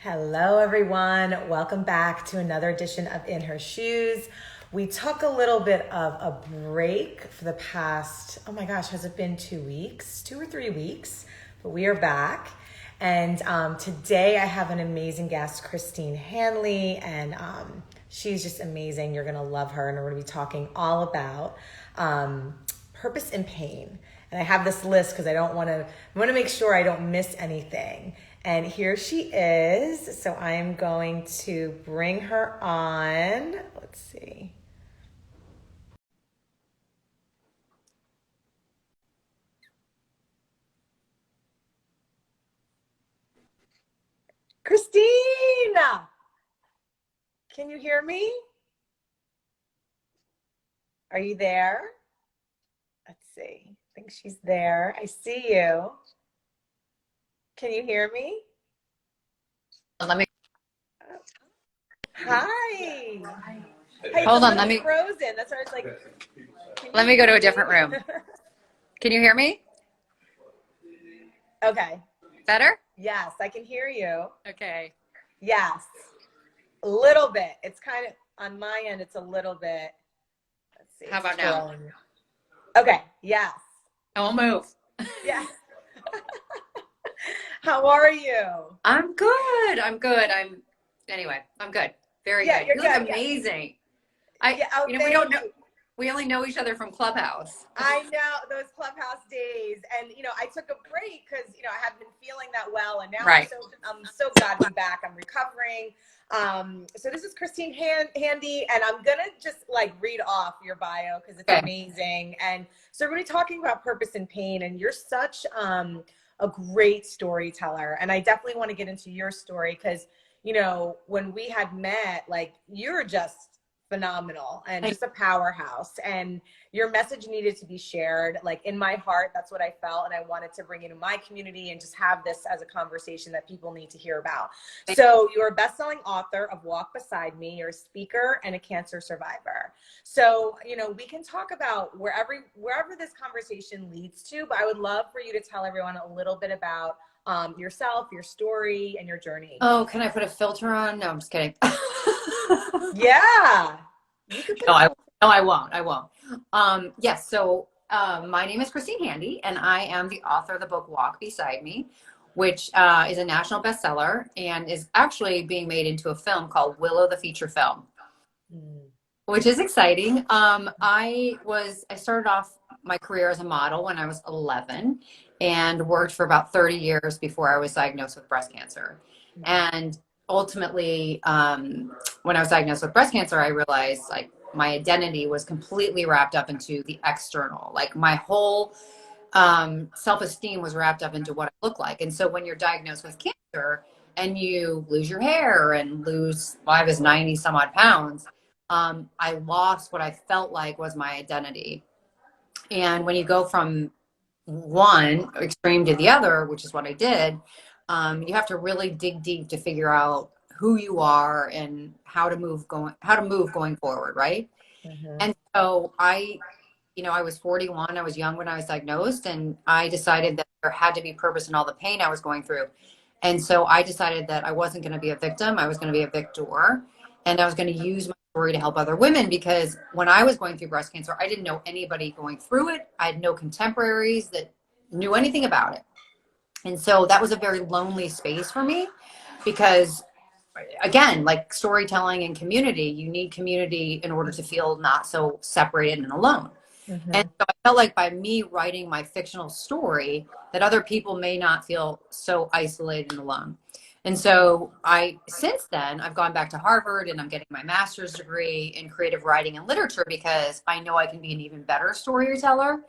Hello, everyone. Welcome back to another edition of In Her Shoes. We took a little bit of a break for the past, oh my gosh, has it been 2 weeks? 2 or 3 weeks, but we are back. And today I have an amazing guest, Christine Hanley, and she's just amazing. You're going to love her, and we're going to be talking all about purpose and pain. And I have this list because I want to make sure I don't miss anything. And here she is. So I am going to bring her on. Let's see. Christine, can you hear me? Are you there? Let's see. I think she's there. I see you. Can you hear me? Let me Hi. Hey, hold on. Let me frozen. That's why I was like, let me go to a different room. Can you hear me? Okay. Better? Yes, I can hear you. Okay. Yes. A little bit. It's kind of on my end, it's a little bit. Let's see. How about now? Okay. Yes. Don't move. Yeah. How are you? I'm good. I'm good. I'm good. Very good. You're You look good. amazing. We don't know. We only know each other from Clubhouse. I know those Clubhouse days, and I took a break because I hadn't been feeling that well, and now Right. I'm so glad to be back. I'm recovering. So this is Christine Handy, and I'm gonna just read off your bio because it's amazing. And so we're gonna be talking about purpose and pain, and you're such a great storyteller, and I definitely want to get into your story because when we had met, you're just phenomenal and just a powerhouse, and your message needed to be shared. In my heart, that's what I felt, and I wanted to bring it to my community and just have this as a conversation that people need to hear about. So you're a best-selling author of Walk Beside Me. You're a speaker and a cancer survivor. So we can talk about wherever this conversation leads to, but I would love for you to tell everyone a little bit about yourself, your story, and your journey. Oh, can I put a filter on? No, I'm just kidding. Yeah. You could put I won't. I won't. Yes. So my name is Christine Handy, and I am the author of the book Walk Beside Me, which is a national bestseller and is actually being made into a film called Willow the Feature Film, which is exciting. I started off my career as a model when I was 11 and worked for about 30 years before I was diagnosed with breast cancer. And ultimately, when I was diagnosed with breast cancer, I realized my identity was completely wrapped up into the external. My whole self-esteem was wrapped up into what I look like. And so when you're diagnosed with cancer and you lose your hair and I was 90 some odd pounds, I lost what I felt like was my identity. And when you go from one extreme to the other, which is what I did, you have to really dig deep to figure out who you are and how to move going forward, right? Mm-hmm. And so I was 41. I was young when I was diagnosed, and I decided that there had to be purpose in all the pain I was going through. And so I decided that I wasn't going to be a victim. I was going to be a victor, and I was going to use my story to help other women, because when I was going through breast cancer, I didn't know anybody going through it. I had no contemporaries that knew anything about it. And so that was a very lonely space for me, because again, storytelling and community, you need community in order to feel not so separated and alone. Mm-hmm. And so I felt like by me writing my fictional story, that other people may not feel so isolated and alone. And so since then, I've gone back to Harvard and I'm getting my master's degree in creative writing and literature, because I know I can be an even better storyteller.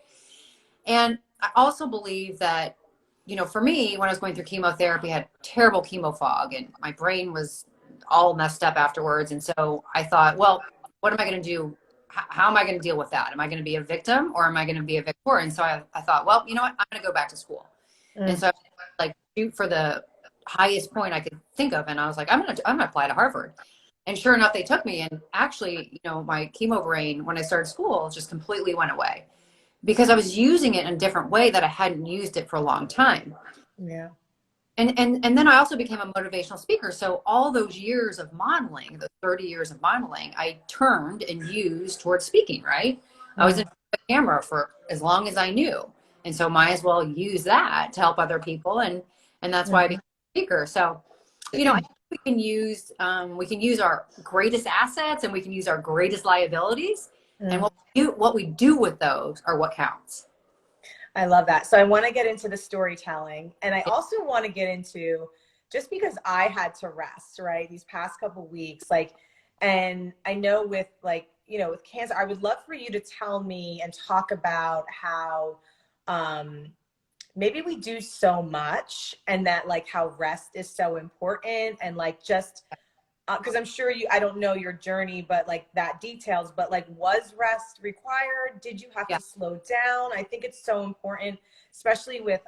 And I also believe that, for me, when I was going through chemotherapy, I had terrible chemo fog and my brain was all messed up afterwards. And so I thought, well, what am I going to do? How am I going to deal with that? Am I going to be a victim or am I going to be a victor? And so I thought, well, you know what? I'm going to go back to school. And so I shoot for the highest point I could think of. And I was like, I'm going to apply to Harvard. And sure enough, they took me. And actually, my chemo brain, when I started school, just completely went away, because I was using it in a different way that I hadn't used it for a long time. Yeah. And then I also became a motivational speaker. So all those years of modeling, the 30 years of modeling, I turned and used towards speaking, right? I was in the camera for as long as I knew. And so might as well use that to help other people. And that's why I became a speaker. So, you know, I think we can use our greatest assets and we can use our greatest liabilities. And what we do with those are what counts. I love that. So I want to get into the storytelling, and I also want to get into, just because I had to rest, right, these past couple weeks, like, and I know with, like, you know, with cancer, I would love for you to tell me and talk about how maybe we do so much, and that, like, how rest is so important, and like just because I'm sure I don't know your journey, but like that details, but like, was rest required? Did you have to slow down? I think it's so important, especially with,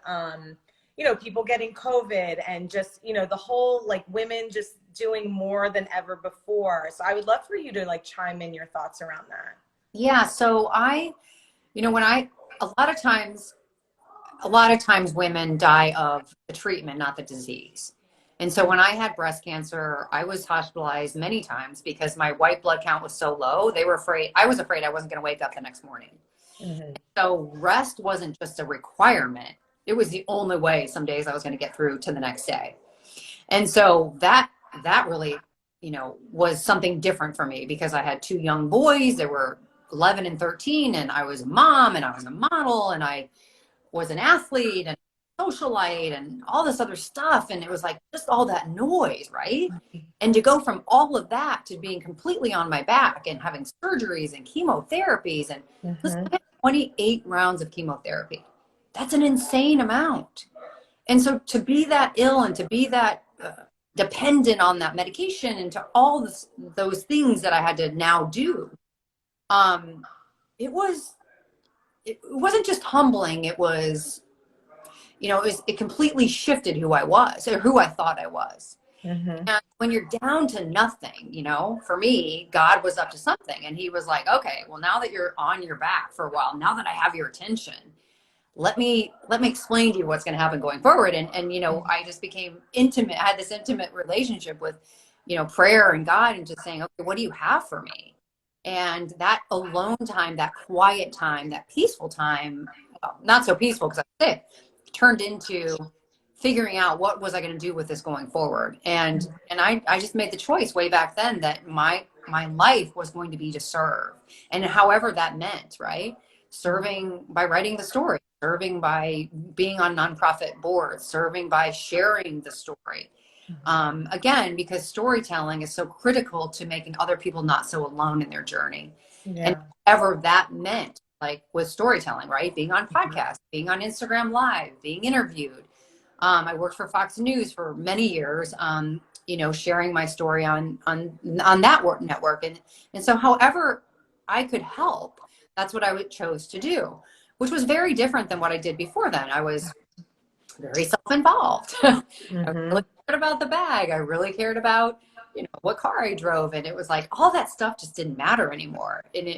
you know, people getting COVID and just, you know, the whole, like, women just doing more than ever before. So I would love for you to, like, chime in your thoughts around that. Yeah. So you know, a lot of times women die of the treatment, not the disease. And so when I had breast cancer, I was hospitalized many times because my white blood count was so low. I was afraid I wasn't going to wake up the next morning. So rest wasn't just a requirement. It was the only way some days I was going to get through to the next day. And so that really, you know, was something different for me because I had two young boys. They were 11 and 13, and I was a mom and I was a model and I was an athlete and socialite and all this other stuff. And it was like just all that noise, right? And to go from all of that to being completely on my back and having surgeries and chemotherapies and listen, I had 28 rounds of chemotherapy. That's an insane amount. And so to be that ill and to be that dependent on that medication and to all those things that I had to now do, it wasn't just humbling. It was, you know, it completely shifted who I was or who I thought I was. And when you're down to nothing, you know, for me, God was up to something. And he was like, okay, well, now that you're on your back for a while, now that I have your attention, let me explain to you what's going to happen going forward. And, you know, I just became intimate. I had this intimate relationship with, you know, prayer and God and just saying, okay, what do you have for me? And that alone time, that quiet time, that peaceful time, well, not so peaceful because I was sick, turned into figuring out what was I going to do with this going forward. And I just made the choice way back then that my life was going to be to serve. And however that meant, right? Serving by writing the story, serving by being on nonprofit boards, serving by sharing the story. Again, because storytelling is so critical to making other people not so alone in their journey. And whatever that meant, like with storytelling, right? Being on podcasts, being on Instagram Live, being interviewed. I worked for Fox News for many years, you know, sharing my story on that network. And so however I could help, that's what I chose to do, which was very different than what I did before then. I was very self-involved. I really cared about the bag. I really cared about, you know, what car I drove. And it was like, all that stuff just didn't matter anymore. And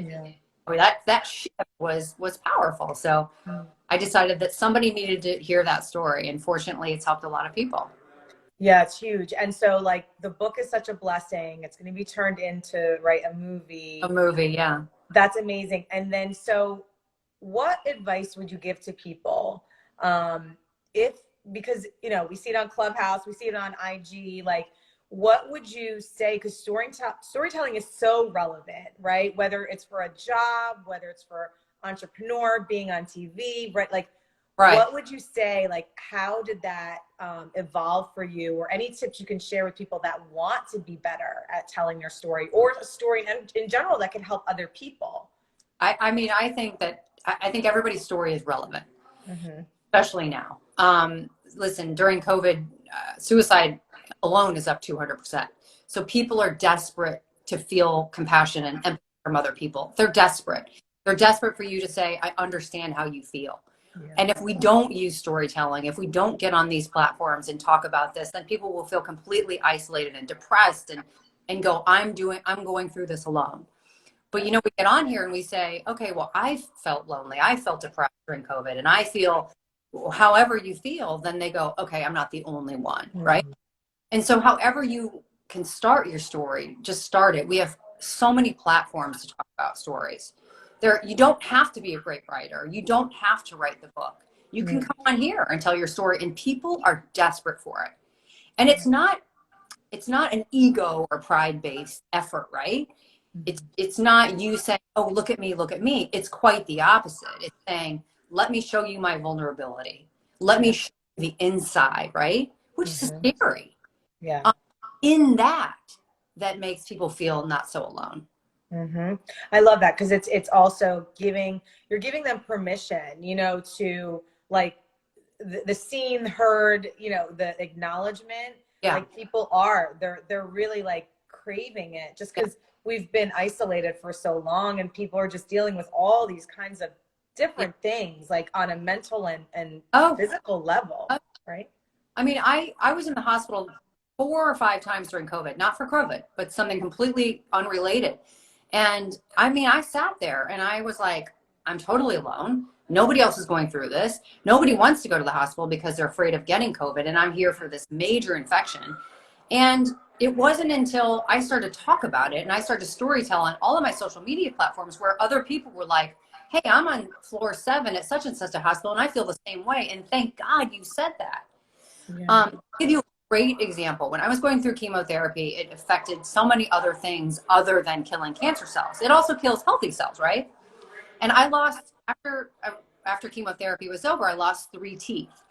I mean, that shift was powerful. So I decided that somebody needed to hear that story. And fortunately, it's helped a lot of people. Yeah, it's huge. And so, like, the book is such a blessing. It's going to be turned into, right, a movie. A movie, yeah. That's amazing. And then, so what advice would you give to people? Because, you know, we see it on Clubhouse, we see it on IG, like, what would you say? Because storytelling is so relevant, right? Whether it's for a job, whether it's for entrepreneur, being on TV, right? Like, what would you say? Like, how did that evolve for you? Or any tips you can share with people that want to be better at telling their story, or a story in general that can help other people? I mean, I think everybody's story is relevant, especially now. Listen, during COVID, suicide alone is up 200%. So people are desperate to feel compassion and empathy from other people. They're desperate. They're desperate for you to say, I understand how you feel. And if we don't use storytelling, if we don't get on these platforms and talk about this, then people will feel completely isolated and depressed and go, I'm going through this alone. But, you know, we get on here and we say, okay, well, I felt lonely. I felt depressed during COVID, and I feel however you feel, then they go, okay, I'm not the only one, right? Mhm. And so however you can start your story, just start it. We have so many platforms to talk about stories. There, you don't have to be a great writer. You don't have to write the book. You can Yeah. come on here and tell your story, and people are desperate for it. And it's not an ego or pride based effort, right? It's not you saying, oh, look at me, look at me. It's quite the opposite. It's saying, let me show you my vulnerability. Let me Yeah. show you the inside, right? Which is Mhm. scary. Yeah. Um, in that makes people feel not so alone. Hmm. I love that because it's also you're giving them permission, to like the seen, heard, the acknowledgement. Yeah. Like people they're really like craving it just Yeah. because we've been isolated for so long and people are just dealing with all these kinds of Yeah. different things like on a mental and Oh, physical level, uh, right? I mean, I was in the hospital 4 or 5 times during COVID, not for COVID, but something completely unrelated. And I mean, I sat there and I was like, I'm totally alone. Nobody else is going through this. Nobody wants to go to the hospital because they're afraid of getting COVID. And I'm here for this major infection. And it wasn't until I started to talk about it and I started to storytell on all of my social media platforms where other people were like, hey, I'm on floor 7 at such and such a hospital and I feel the same way. And thank God you said that. Yeah. I'll give you a great example. When I was going through chemotherapy, it affected so many other things other than killing cancer cells. It also kills healthy cells, right? And I lost after chemotherapy was over, I lost 3 teeth.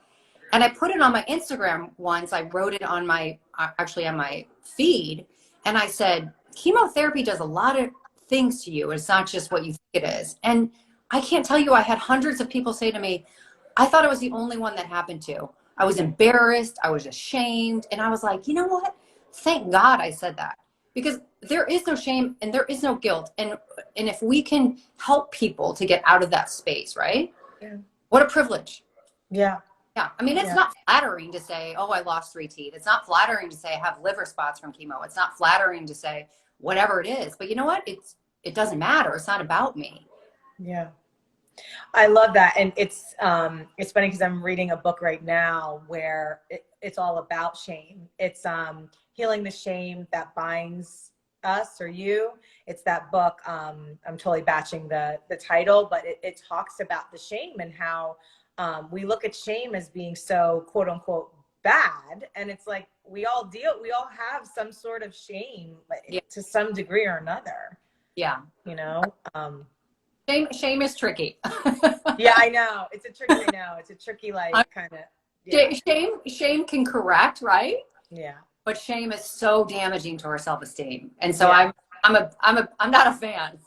And I put it on my Instagram once. I wrote it on my actually on my feed, and I said, chemotherapy does a lot of things to you. It's not just what you think it is. And I can't tell you, I had hundreds of people say to me, I thought I was the only one that happened to. I was embarrassed. I was ashamed. And I was like, you know what? Thank God I said that because there is no shame and there is no guilt. And if we can help people to get out of that space, right? Yeah. What a privilege. Yeah. Yeah. I mean, it's Yeah. not flattering to say, oh, I lost 3 teeth. It's not flattering to say I have liver spots from chemo. It's not flattering to say whatever it is. But you know what? It doesn't matter. It's not about me. Yeah. I love that. And it's funny because I'm reading a book right now where it's all about shame. It's healing the shame that binds us or you. It's that book. I'm totally batching the title, but it talks about the shame and how we look at shame as being so quote unquote bad. And it's like we all have some sort of shame Yeah. to some degree or another, Yeah. you know? Shame is tricky. Yeah, I know. It's a tricky, I- like, kind of, yeah, shame can correct, right? yeah, But shame is so damaging to our self-esteem. And so yeah, I'm not a fan.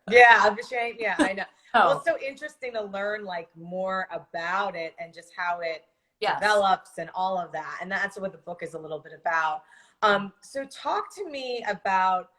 yeah. I'm ashamed. Yeah, I know. Well, Oh, it's so interesting to learn like more about it and just how it yes. develops and all of that. And that's what the book is a little bit about. So talk to me about,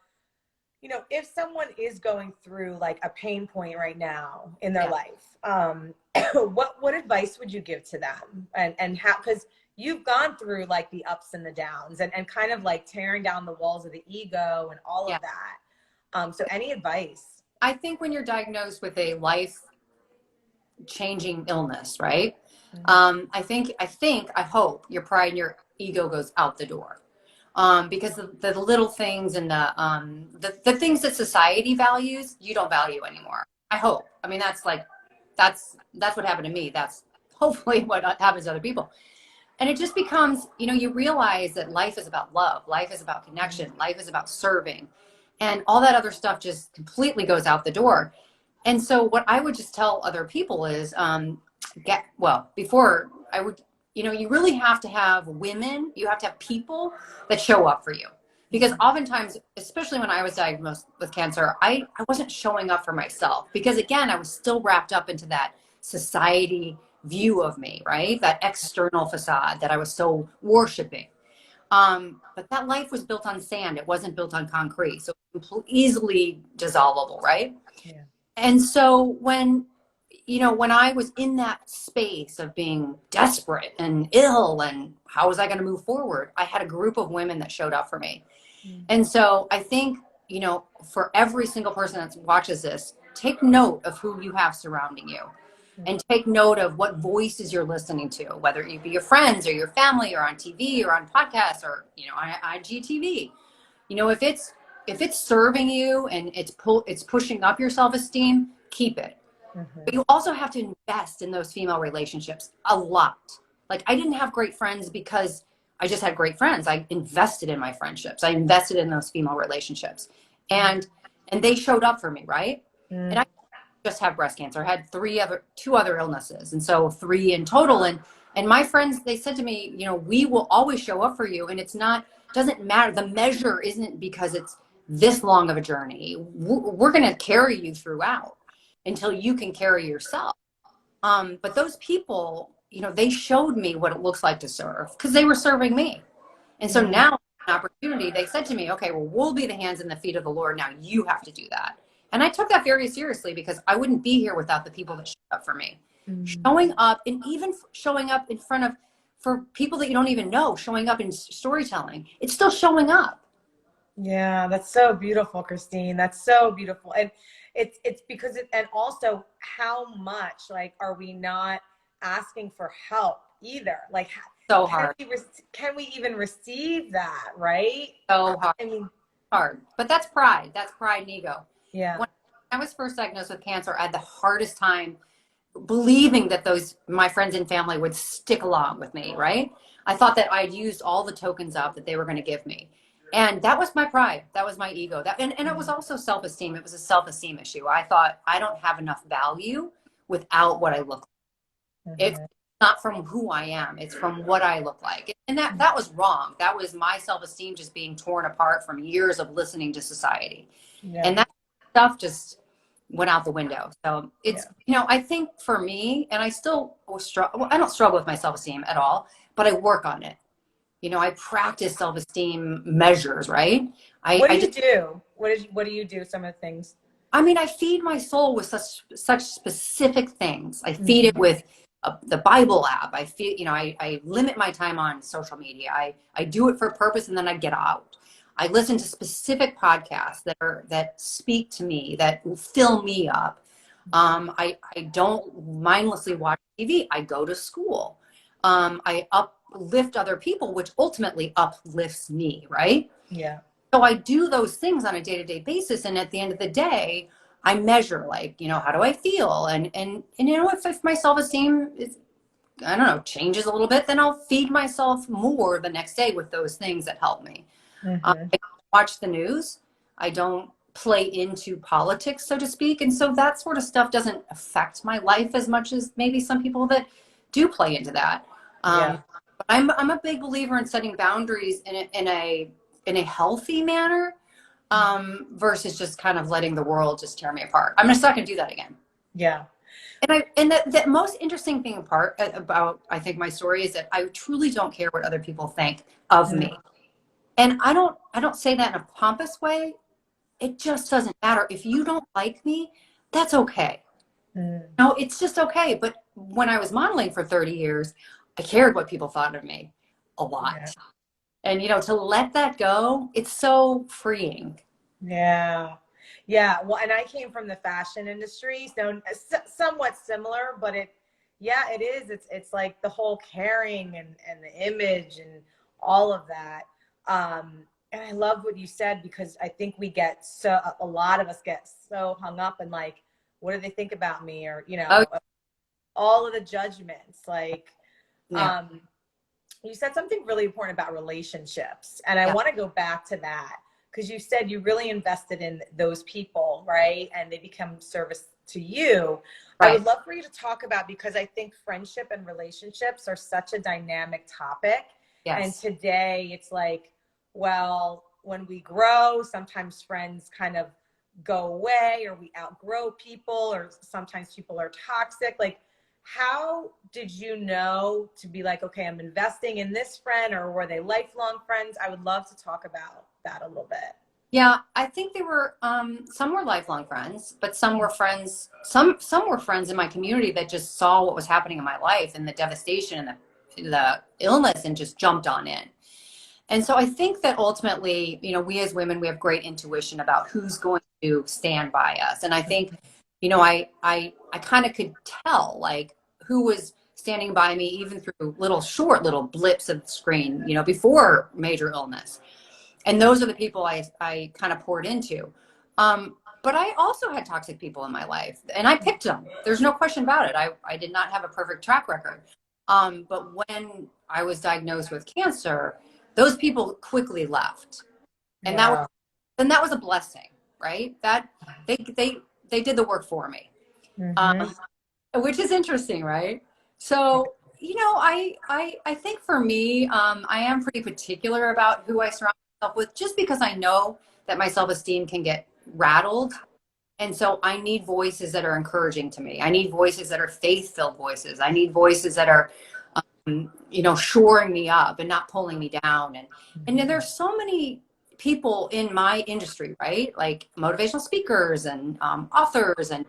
if someone is going through like a pain point right now in their Yeah. life, what advice would you give to them and how, because you've gone through like the ups and the downs and kind of like tearing down the walls of the ego and all Yeah. of that. So any advice? I think when you're diagnosed with a life changing illness, right? Mhm. I hope your pride and your ego goes out the door. Because the little things and the things that society values, you don't value anymore. I hope. I mean, that's what happened to me. That's hopefully what happens to other people. And it just becomes, you realize that life is about love. Life is about connection. Life is about serving. And all that other stuff just completely goes out the door. And so what I would just tell other people is, before I would, you really have to have women, you have to have people that show up for you. Because oftentimes, especially when I was diagnosed with cancer, I wasn't showing up for myself because again, I was still wrapped up into that society view of me, right? That external facade that I was so worshiping. But that life was built on sand. It wasn't built on concrete. So easily dissolvable, right? Yeah. And so when I was in that space of being desperate and ill and how was I going to move forward, I had a group of women that showed up for me. And so I think, for every single person that watches this, take note of who you have surrounding you. and take note of what voices you're listening to, whether it be your friends or your family or on TV or on podcasts or, on IGTV. If it's serving you and it's pushing up your self-esteem, keep it. But you also have to invest in those female relationships a lot. Like, I didn't have great friends because I just had great friends. I invested in my friendships. I invested in those female relationships, and they showed up for me, right? And I just have breast cancer. I had two other illnesses, and so 3 in total. And my friends, they said to me, we will always show up for you, and doesn't matter. The measure isn't because it's this long of a journey. We're going to carry you throughout until you can carry yourself. But those people, they showed me what it looks like to serve because they were serving me. And so now, an opportunity, they said to me, okay, well, we'll be the hands and the feet of the Lord. Now you have to do that. And I took that very seriously because I wouldn't be here without the people that showed up for me. Showing up, and even showing up in front of, for people that you don't even know, showing up in storytelling, it's still showing up. Yeah, that's so beautiful, Christine. That's so beautiful. And it's because and also how much, like, are we not asking for help either? Like, so hard. Can we even receive that, right? So hard. I mean, hard. But that's pride. That's pride and ego. Yeah. When I was first diagnosed with cancer, I had the hardest time believing that my friends and family would stick along with me, right? I thought that I'd used all the tokens up that they were going to give me. And that was my pride. That was my ego. And it was also self-esteem. It was a self-esteem issue. I thought, I don't have enough value without what I look like. It's not from who I am. It's from what I look like. And that was wrong. That was my self-esteem just being torn apart from years of listening to society. Yeah. And that stuff just went out the window. So it's, I think for me, and I still struggle, I don't struggle with my self-esteem at all, but I work on it. I practice self-esteem measures, right? What do you do? What do you do? Some of the things. I mean, I feed my soul with such specific things. I feed it with the Bible app. I feed, I limit my time on social media. I do it for a purpose, and then I get out. I listen to specific podcasts that speak to me, that fill me up. I don't mindlessly watch TV. I go to school. I uplift other people, which ultimately uplifts me, right? Yeah. So I do those things on a day-to-day basis, and at the end of the day, I measure, like, how do I feel? And if my self-esteem is, I don't know, changes a little bit, then I'll feed myself more the next day with those things that help me. I don't watch the news. I don't play into politics, so to speak. And so that sort of stuff doesn't affect my life as much as maybe some people that do play into that. But I'm a big believer in setting boundaries in a healthy manner, versus just kind of letting the world just tear me apart. I'm just not going to do that again. Yeah. And the most interesting thing about, I think, my story is that I truly don't care what other people think of me. And I don't say that in a pompous way. It just doesn't matter. If you don't like me, that's okay. No, it's just okay. But when I was modeling for 30 years, I cared what people thought of me a lot. Yeah. And, to let that go, it's so freeing. Yeah. Yeah. Well, and I came from the fashion industry, so somewhat similar, but it is. It's like the whole caring and the image and all of that. And I love what you said, because I think a lot of us get so hung up in, like, what do they think about me? Or, all of the judgments, like, you said something really important about relationships. And I want to go back to that, because you said you really invested in those people, right? And they become service to you. Right. I would love for you to talk about, because I think friendship and relationships are such a dynamic topic. Yes. And today it's like, well, when we grow, sometimes friends kind of go away, or we outgrow people, or sometimes people are toxic. Like, how did you know to be like, okay, I'm investing in this friend, or were they lifelong friends? I would love to talk about that a little bit. Yeah, I think they were, some were lifelong friends, but some were friends, some were friends in my community that just saw what was happening in my life and the devastation and the illness, and just jumped on in. And so I think that ultimately, we as women, we have great intuition about who's going to stand by us. And I think I kind of could tell like who was standing by me even through little blips of the screen, before major illness. And those are the people I kind of poured into. But I also had toxic people in my life, and I picked them. There's no question about it. I did not have a perfect track record. But when I was diagnosed with cancer, those people quickly left. And Yeah. that was a blessing, right? That they did the work for me. Mm-hmm. Which is interesting, right? So, I think for me, I am pretty particular about who I surround myself with, just because I know that my self-esteem can get rattled. And so I need voices that are encouraging to me. I need voices that are faith-filled voices. I need voices that are, shoring me up and not pulling me down. And then there's so many people in my industry, right? Like motivational speakers and authors and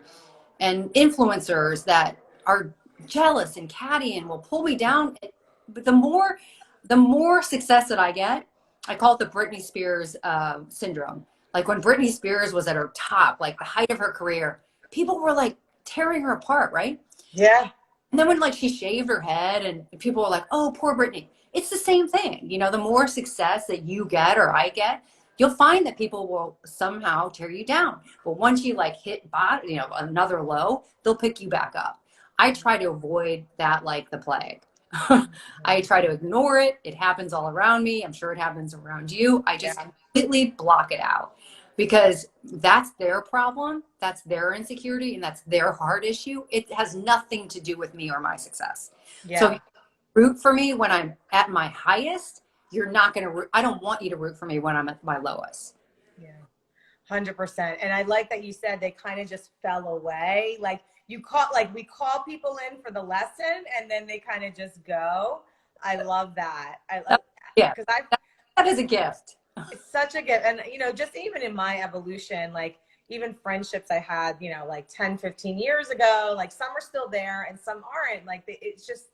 influencers that are jealous and catty and will pull me down. But the more success that I get, I call it the Britney Spears syndrome. Like when Britney Spears was at her top, like the height of her career, people were like tearing her apart, right? Yeah. And then when like she shaved her head and people were like, "Oh, poor Britney." It's the same thing. The more success that you get or I get, you'll find that people will somehow tear you down. But once you like hit another low, they'll pick you back up. I try to avoid that like the plague. I try to ignore it. It happens all around me. I'm sure it happens around you. I just completely block it out, because that's their problem. That's their insecurity, and that's their heart issue. It has nothing to do with me or my success. Yeah. So if you root for me when I'm at my highest, you're not going to root. I don't want you to root for me when I'm at my lowest. Yeah. 100%. And I like that you said they kind of just fell away. Like we call people in for the lesson and then they kind of just go. I love that. I love Yeah. because That is a gift. it's such a gift. And, just even in my evolution, like even friendships I had, like 10, 15 years ago, like some are still there and some aren't. Like it's just,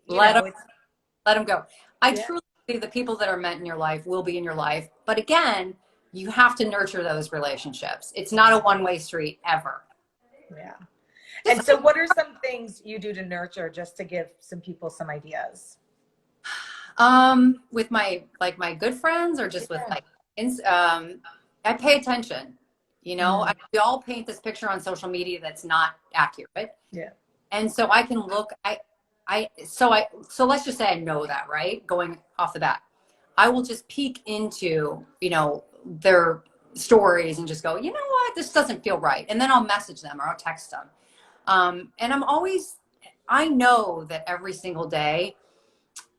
Let it's, them go. I yeah. truly believe the people that are meant in your life will be in your life. But again, you have to nurture those relationships. It's not a one-way street ever. Yeah. And so what are some things you do to nurture, just to give some people some ideas? With my good friends, or just with I pay attention. We all paint this picture on social media that's not accurate. Yeah. And so I can look, so let's just say I know that, right? Going off the bat, I will just peek into, their stories and just go, you know what, this doesn't feel right. And then I'll message them or I'll text them. And I know that every single day,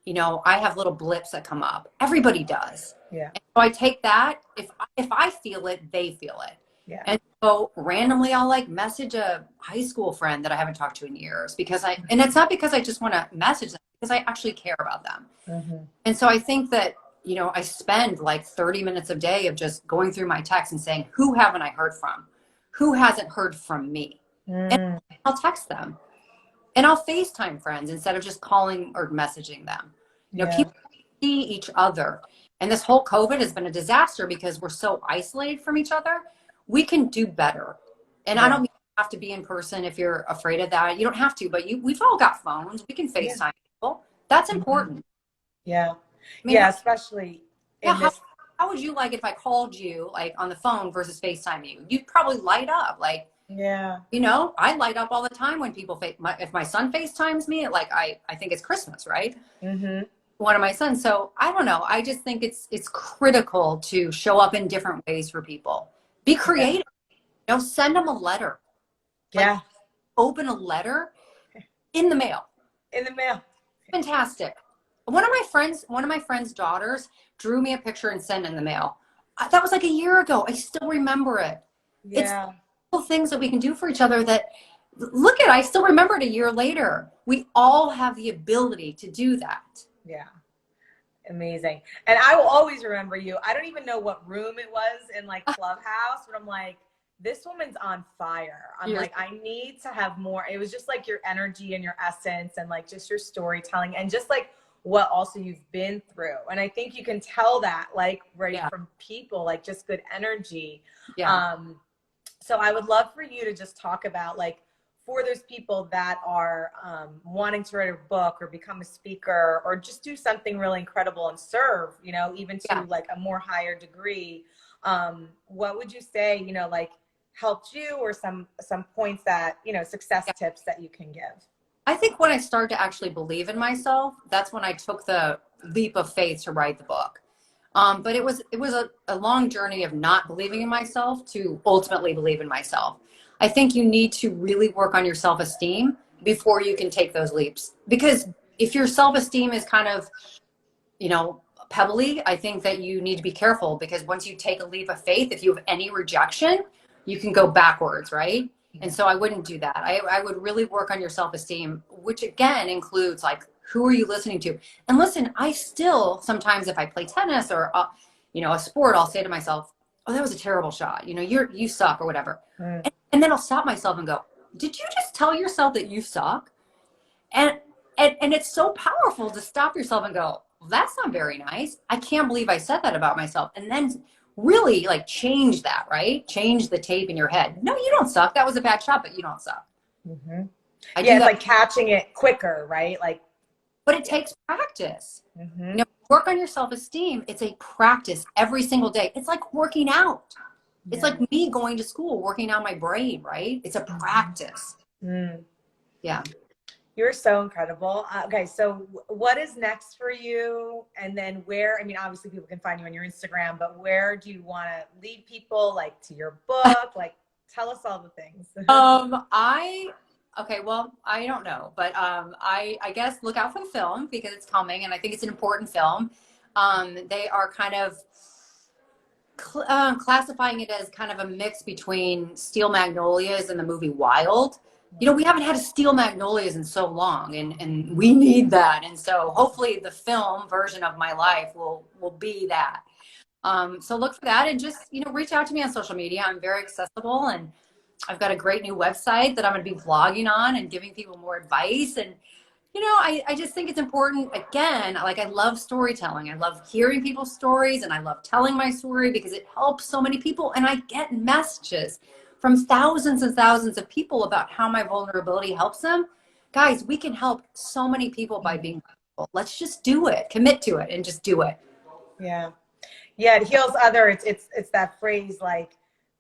I have little blips that come up. Everybody does. Yeah. And so I take that. If I feel it, they feel it. Yeah. And so randomly I'll like message a high school friend that I haven't talked to in years, and it's not because I just want to message them, because I actually care about them. Mm-hmm. And so I think that, I spend like 30 minutes a day of just going through my texts and saying, who haven't I heard from? Who hasn't heard from me? And I'll text them, and I'll FaceTime friends instead of just calling or messaging them. People see each other. And this whole COVID has been a disaster because we're so isolated from each other. We can do better. And I don't mean you have to be in person if you're afraid of that. You don't have to, but we've all got phones. We can FaceTime people. That's important. Yeah. I mean, Especially how would you like it if I called you like on the phone versus FaceTime you? You'd probably light up. Like, I light up all the time when people if my son FaceTimes me, like I think it's Christmas, right? Mm-hmm. One of my sons. So I don't know. I just think it's critical to show up in different ways for people. Be creative. Send them a letter. Like, open a letter in the mail. In the mail. Fantastic. One of my friends' daughters drew me a picture and sent it in the mail. That was like a year ago. I still remember it. Yeah. It's little things that we can do for each other that, look at, I still remember it a year later. We all have the ability to do that. Yeah. Amazing. And I will always remember you. I don't even know what room it was in like Clubhouse, but I'm like, this woman's on fire. I'm like, I need to have more. It was just like your energy and your essence and like just your storytelling and just like what also you've been through. And I think you can tell that like from people, like just good energy. Yeah. So I would love for you to just talk about, like, for those people that are wanting to write a book or become a speaker or just do something really incredible and serve, you know, even to Yeah. like a more higher degree, what would you say, you know, like helped you, or some points that, you know, success tips that you can give? I think when I started to actually believe in myself, that's when I took the leap of faith to write the book. But it was a long journey of not believing in myself to ultimately believe in myself. I think you need to really work on your self-esteem before you can take those leaps. Because if your self-esteem is kind of, you know, pebbly, I think that you need to be careful, because once you take a leap of faith, if you have any rejection, you can go backwards, right? And so I wouldn't do that. I would really work on your self-esteem, which again includes like, who are you listening to? And listen, I still sometimes, if I play tennis or you know, a sport, I'll say to myself, "Oh, that was a terrible shot. You know, you suck," or whatever. Mm. And then I'll stop myself and go, "Did you just tell yourself that you suck?" And and it's so powerful to stop yourself and go, well, "That's not very nice. I can't believe I said that about myself." And then really like change that, right? Change the tape in your head. No, you don't suck. That was a bad shot, but you don't suck. Hmm. I Yeah, do it's that, like catching it quicker, right? Like, but it yeah. takes practice. You Hmm. know, work on your self-esteem. It's a practice every single day. It's like working out. It's Yeah. like me going to school, working out my brain, right? It's a practice. Mm. Yeah. You're so incredible. Okay, so what is next for you? And then where, I mean, obviously people can find you on your Instagram, but where do you want to lead people, like to your book? Like, tell us all the things. I okay, well, I don't know, but I guess look out for the film because it's coming, and I think it's an important film. They are kind of classifying it as kind of a mix between Steel Magnolias and the movie Wild. You know, we haven't had a Steel Magnolias in so long, and we need that. And so hopefully the film version of my life will be that. So look for that, and just, you know, reach out to me on social media. I'm very accessible, and I've got a great new website that I'm going to be vlogging on and giving people more advice. And, you know, I just think it's important. Again, like, I love storytelling. I love hearing people's stories, and I love telling my story because it helps so many people. And I get messages from thousands and thousands of people about how my vulnerability helps them. Guys, we can help so many people by being vulnerable. Let's just do it, commit to it, and just do it. Yeah. Yeah, it heals other. It's that phrase, like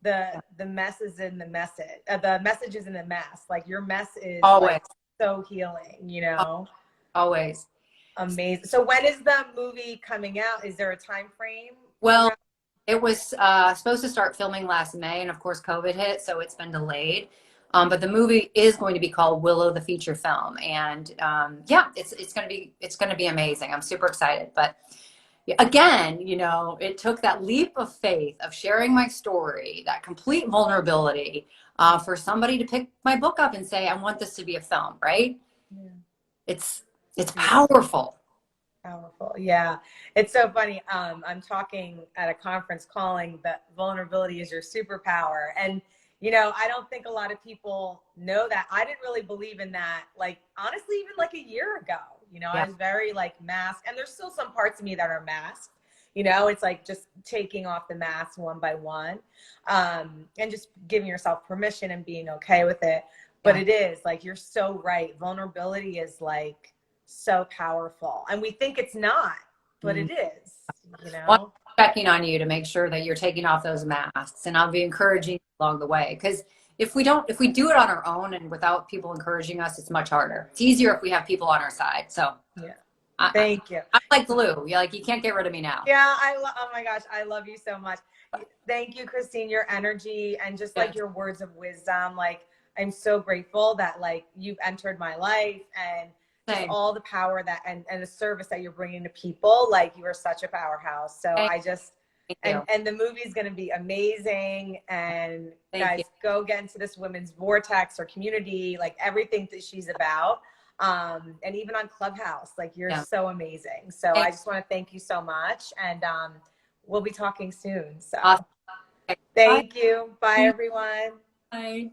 the mess is in the message. The message is in the mess. Like, your mess is Always, like so healing, you know? always. Amazing. So when is the movie coming out? Is there a time frame Well, around? it was supposed to start filming last May, and of course, COVID hit, so it's been delayed. But the movie is going to be called Willow, the feature film, and yeah, it's gonna be amazing. I'm super excited. But again, you know, it took that leap of faith of sharing my story, that complete vulnerability, for somebody to pick my book up and say, "I want this to be a film." Right? Yeah. It's it's Beautiful. powerful. Powerful. Yeah. It's so funny. I'm talking at a conference calling that vulnerability is your superpower. And, you know, I don't think a lot of people know that. I didn't really believe in that, like, honestly, even like a year ago. You know, I Yeah. was very like masked, and there's still some parts of me that are masked. You know, it's like just taking off the mask one by one, and just giving yourself permission and being okay with it. But Yeah. it is like, you're so right. Vulnerability is like so powerful, and we think it's not, but Mm. it is, you Well, know. I'm checking on you to make sure that you're taking off those masks, and I'll be encouraging you along the way. Because if we do it on our own and without people encouraging us, it's much harder. It's easier if we have people on our side. So Yeah, I, thank you. I'm like glue. Yeah, like you can't get rid of me now. Yeah, oh my gosh, I love you so much. Thank you, Christine. Your energy and just like Yes. your words of wisdom, like, I'm so grateful that like you've entered my life, and just Same. all the power that and the service that you're bringing to people. Like, you are such a powerhouse. So Thank, I just, thank you. and the movie is going to be amazing. And Thank you. guys, go get into this women's vortex or community, like everything that she's about. And even on Clubhouse, like, you're Yeah. so amazing. So I Thank, just want to thank you so much. And we'll be talking soon. So awesome. Bye. thank you. Bye, everyone. Bye.